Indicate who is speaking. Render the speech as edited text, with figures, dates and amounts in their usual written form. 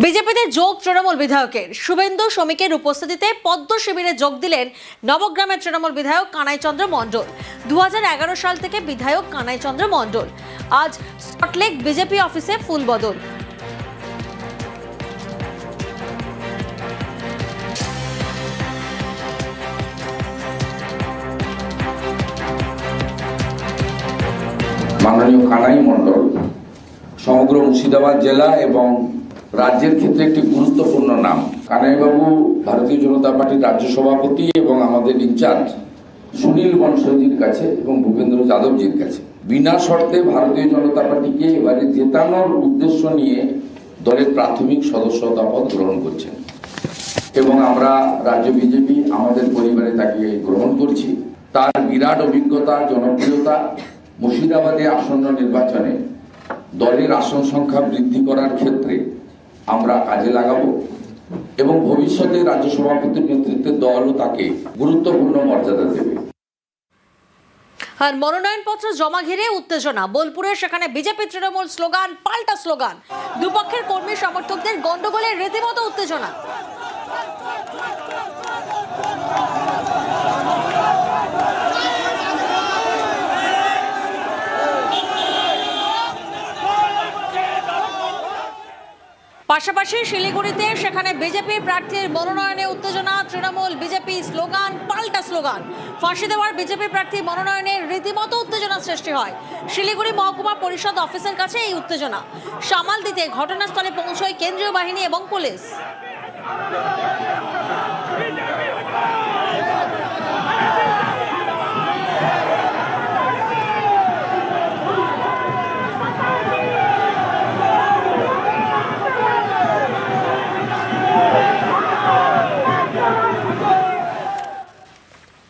Speaker 1: বিজেপিতে যোগ তৃণমূল বিধায়কের শুভেন্দু শ্রমিকের উপস্থিতিতে পদ্ম শিবিরে যোগ দিলেন নবগ্রামের তৃণমূল বিধায়ক কানাই চন্দ্র মণ্ডল। 2011 সাল থেকে বিধায়ক কানাই চন্দ্র মণ্ডল আজ সল্টলেক বিজেপি অফিসে ফুল বদল।
Speaker 2: মাননীয় কানাই মণ্ডল সমগ্র মুর্শিদাবাদ জেলা এবং রাজ্যের ক্ষেত্রে একটি গুরুত্বপূর্ণ নাম। কানাইবাবু ভারতীয় জনতা পার্টির রাজ্য সভাপতি এবং আমাদের ইনচার্জ সুনীল বনসজির কাছে এবং ভূপেন্দ্র যাদবজির কাছে বিনা শর্তে ভারতীয় জনতা পার্টিকে এবারে জেতানোর উদ্দেশ্য নিয়ে দলের প্রাথমিক সদস্যতা পদ গ্রহণ করছেন এবং আমরা রাজ্য বিজেপি আমাদের পরিবারে তাকে গ্রহণ করছি। তার বিরাট অভিজ্ঞতা, জনপ্রিয়তা মুর্শিদাবাদে আসন্ন নির্বাচনে দলের আসন সংখ্যা বৃদ্ধি করার ক্ষেত্রে আমরা কাজে লাগাবো এবং ভবিষ্যতে রাজ্য সভাপতির নেতৃত্বে দলও তাকে গুরুত্বপূর্ণ মর্যাদা দেবে।
Speaker 1: আর মনোনয়নপত্র জমা ঘিরে উত্তেজনা বোলপুরে, সেখানে বিজেপি তৃণমূল স্লোগান পাল্টা স্লোগান, দুপক্ষের কর্মী সমর্থকদের গন্ডগোলের রীতিমতো উত্তেজনা। পাশাপাশি শিলিগুড়িতে সেখানে বিজেপি প্রার্থীর মনোনয়নে উত্তেজনা, তৃণমূল বিজেপি স্লোগান পাল্টা স্লোগান। ফাঁসি দেওয়ার বিজেপি প্রার্থী মনোনয়নের রীতিমতো উত্তেজনা সৃষ্টি হয়। শিলিগুড়ি মহকুমা পরিষদ অফিসের কাছে এই উত্তেজনা সামাল দিতে ঘটনাস্থলে পৌঁছয় কেন্দ্রীয় বাহিনী এবং পুলিশ।